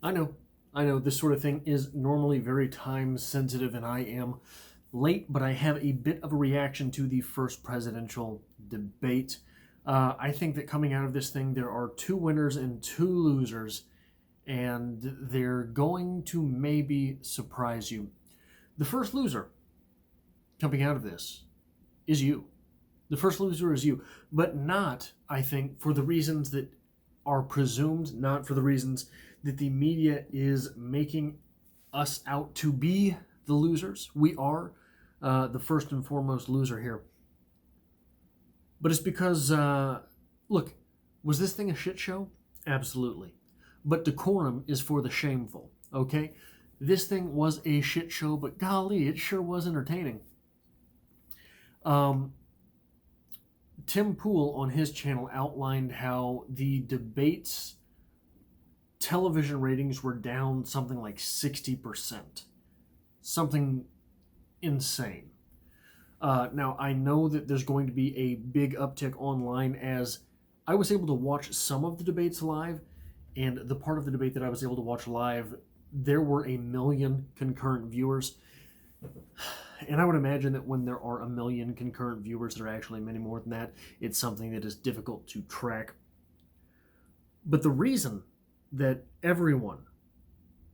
I know this sort of thing is normally very time sensitive, and I am late, but I have a bit of a reaction to the first presidential debate. I think that coming out of this thing, there are two winners and two losers, and they're going to maybe surprise you. The first loser coming out of this is you. The first loser is you, but not, I think, for the reasons that are presumed, not for the reasons that the media is making us out to be the losers. We are the first and foremost loser here. But it's because, look, was this thing a shit show? Absolutely. But decorum is for the shameful, okay? This thing was a shit show, but golly, it sure was entertaining. Um, Tim Pool on his channel outlined how the debates television ratings were down something like 60%. Something insane. Now, I know that there's going to be a big uptick online as I was able to watch some of the debates live, and the part of the debate that I was able to watch live, there were 1 million concurrent viewers. And I would imagine that when there are 1 million concurrent viewers, there are actually many more than that. It's something that is difficult to track. But the reason that everyone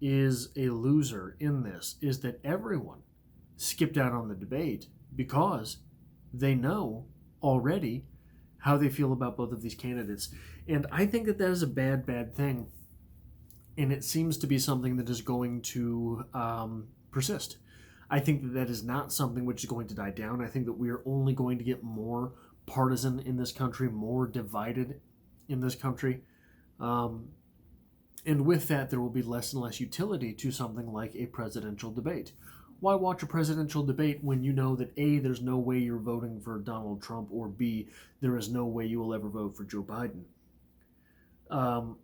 is a loser in this is that everyone skipped out on the debate because they know already how they feel about both of these candidates. And I think that that is a bad thing. And it seems to be something that is going to persist. I think that that is not something which is going to die down. I think that we are only going to get more partisan in this country, more divided in this country. Um, and with that, there will be less and less utility to something like a presidential debate. Why watch a presidential debate when you know that A, there's no way you're voting for Donald Trump, or B, there is no way you will ever vote for Joe Biden? Um,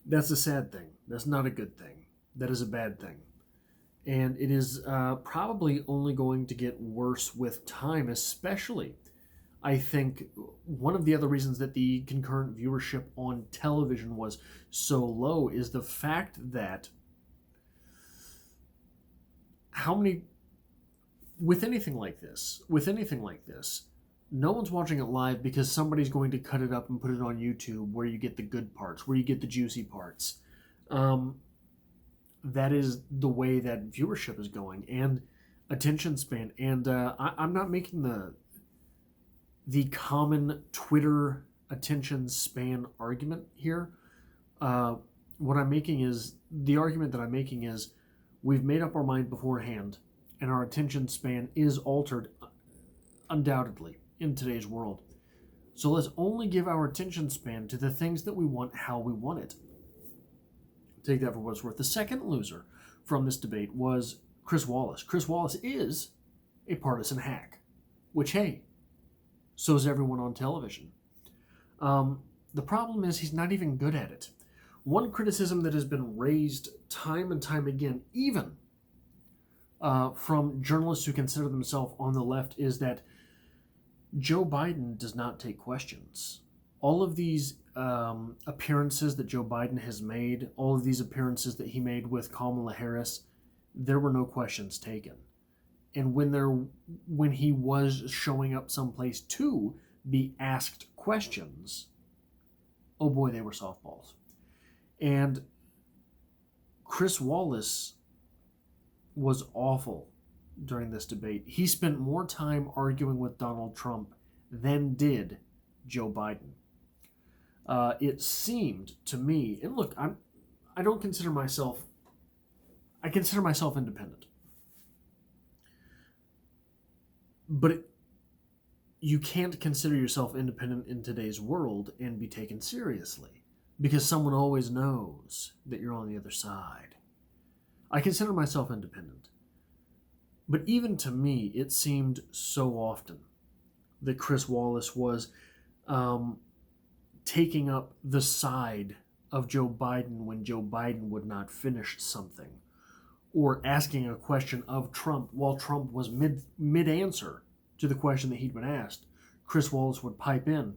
that's a sad thing. That's not a good thing. That is a bad thing. And it is probably only going to get worse with time, especially. I think one of the other reasons that the concurrent viewership on television was so low is the fact that how many with anything like this, no one's watching it live because somebody's going to cut it up and put it on YouTube where you get the good parts, where you get the juicy parts. Um, that is the way that viewership is going and attention span. And I'm not making the common Twitter attention span argument here. Uh, what I'm making is the argument that I'm making is we've made up our mind beforehand, and our attention span is altered undoubtedly in today's world. So let's only give our attention span to the things that we want how we want it. Take that for what it's worth. The second loser from this debate was Chris Wallace. Chris Wallace is a partisan hack, which, hey, so is everyone on television. The problem is he's not even good at it. One criticism that has been raised time and time again, even from journalists who consider themselves on the left, is that Joe Biden does not take questions. All of these appearances that Joe Biden has made, all of these appearances that he made with Kamala Harris, there were no questions taken. And when he was showing up someplace to be asked questions, oh boy, they were softballs. And Chris Wallace was awful during this debate. He spent more time arguing with Donald Trump than did Joe Biden. It seemed to me, and look, I don't consider myself, I consider myself independent. But you can't consider yourself independent in today's world and be taken seriously because someone always knows that you're on the other side. I consider myself independent. But even to me, it seemed so often that Chris Wallace was taking up the side of Joe Biden when Joe Biden would not finish something, or asking a question of Trump while Trump was mid answer to the question that he'd been asked. Chris Wallace would pipe in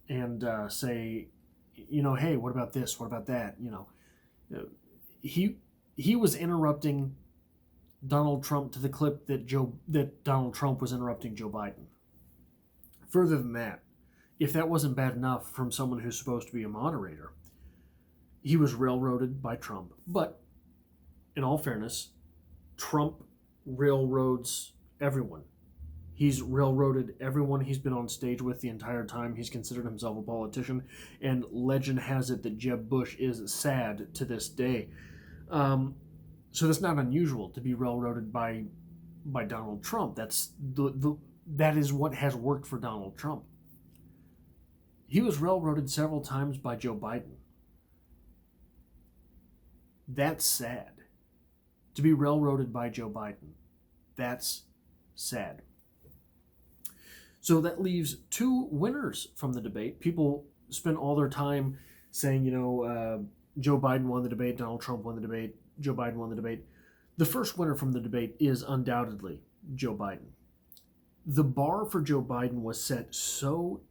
and say, hey, what about this? What about that? He was interrupting Donald Trump to the clip that Donald Trump was interrupting Joe Biden. Further than that, if that wasn't bad enough from someone who's supposed to be a moderator, he was railroaded by Trump. But in all fairness, Trump railroads everyone. He's railroaded everyone he's been on stage with the entire time he's considered himself a politician, and legend has it that Jeb Bush is sad to this day. So that's not unusual to be railroaded by Donald Trump. That is what has worked for Donald Trump. He was railroaded several times by Joe Biden. That's sad. To be railroaded by Joe Biden. That's sad. So that leaves two winners from the debate. People spend all their time saying, Joe Biden won the debate, Donald Trump won the debate, Joe Biden won the debate. The first winner from the debate is undoubtedly Joe Biden. The bar for Joe Biden was set so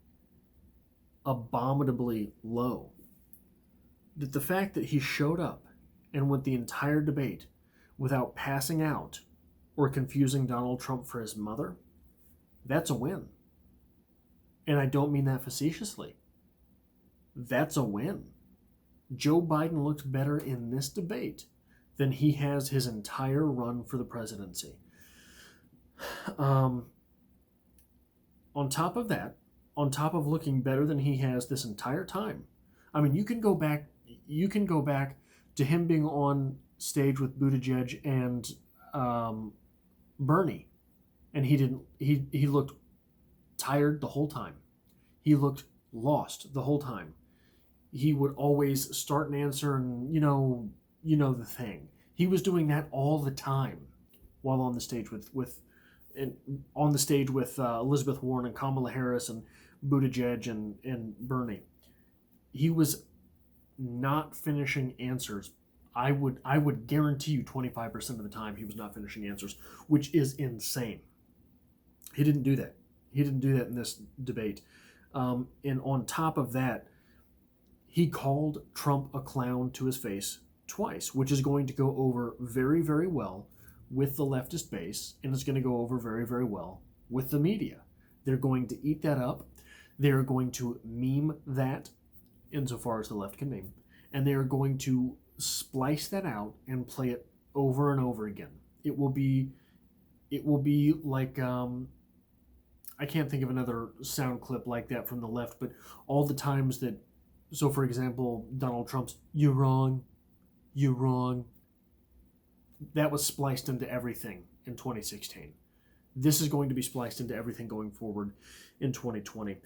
abominably low that the fact that he showed up and went the entire debate without passing out or confusing Donald Trump for his mother, that's a win. And I don't mean that facetiously. That's a win. Joe Biden looked better in this debate than he has his entire run for the presidency. On top of that, on top of looking better than he has this entire time, I mean, you can go back to him being on stage with Buttigieg and Bernie, and he looked tired the whole time. He looked lost the whole time. He would always start an answer and you know the thing. He was doing that all the time while on the stage with Elizabeth Warren and Kamala Harris and Buttigieg and Bernie. He was not finishing answers. I would guarantee you 25% of the time he was not finishing answers, which is insane. He didn't do that. He didn't do that in this debate. And on top of that, he called Trump a clown to his face twice, which is going to go over very, very well with the leftist base, and it's going to go over very, very well with the media. They're going to eat that up. They're going to meme that, insofar as the left can meme, and they're going to splice that out and play it over and over again. It will be like I can't think of another sound clip like that from the left, but all the times that, so for example, Donald Trump's "you're wrong," that was spliced into everything in 2016. This is going to be spliced into everything going forward in 2020.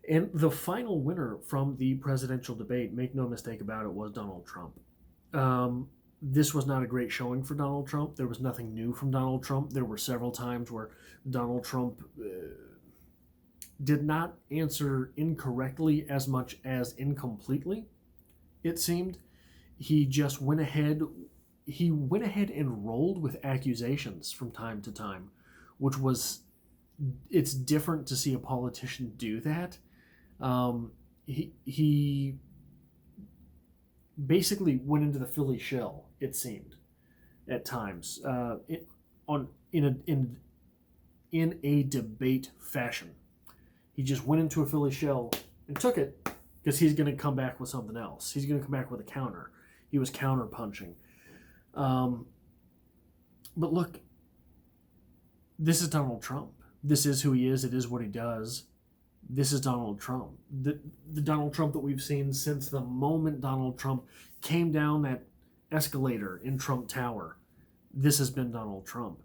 And the final winner from the presidential debate, make no mistake about it, was Donald Trump. This was not a great showing for Donald Trump. There was nothing new from Donald Trump. There were several times where Donald Trump did not answer incorrectly as much as incompletely, it seemed. He just went ahead and rolled with accusations from time to time, which was, it's different to see a politician do that. He basically went into the Philly shell, it seemed, at times, in a debate fashion. He just went into a Philly shell and took it because he's going to come back with something else. He's going to come back with a counter. He was counter punching. But look, this is Donald Trump. This is who he is. It is what he does. This is Donald Trump. The Donald Trump that we've seen since the moment Donald Trump came down that escalator in Trump Tower. This has been Donald Trump.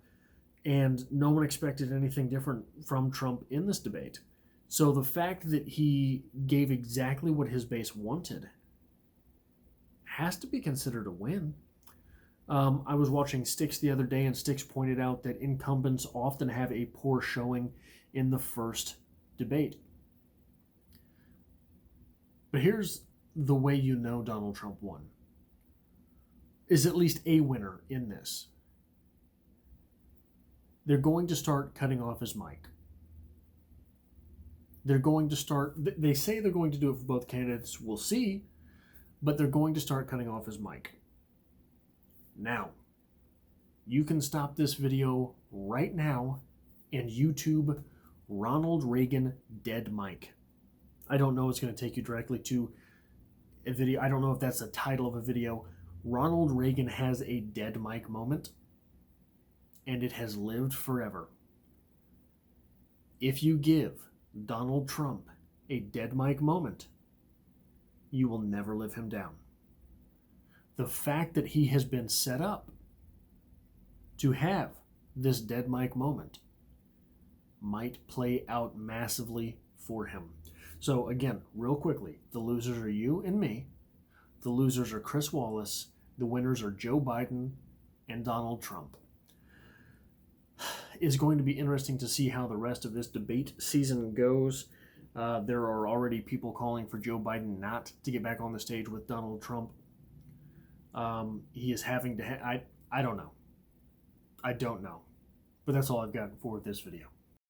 And no one expected anything different from Trump in this debate. So the fact that he gave exactly what his base wanted has to be considered a win. I was watching Styx the other day, and Styx pointed out that incumbents often have a poor showing in the first debate. But here's the way you know Donald Trump won. Is at least a winner in this. They're going to start cutting off his mic. They're going to start, they say they're going to do it for both candidates, we'll see, but they're going to start cutting off his mic. Now, you can stop this video right now and YouTube Ronald Reagan dead mic. I don't know, it's going to take you directly to a video. I don't know if that's the title of a video. Ronald Reagan has a dead mic moment, and it has lived forever. If you give Donald Trump a dead mic moment, you will never live him down. The fact that he has been set up to have this dead mic moment might play out massively for him. So again, real quickly, the losers are you and me. The losers are Chris Wallace. The winners are Joe Biden and Donald Trump. It's going to be interesting to see how the rest of this debate season goes. There are already people calling for Joe Biden not to get back on the stage with Donald Trump. He is having to... I don't know. I don't know. But that's all I've got for this video.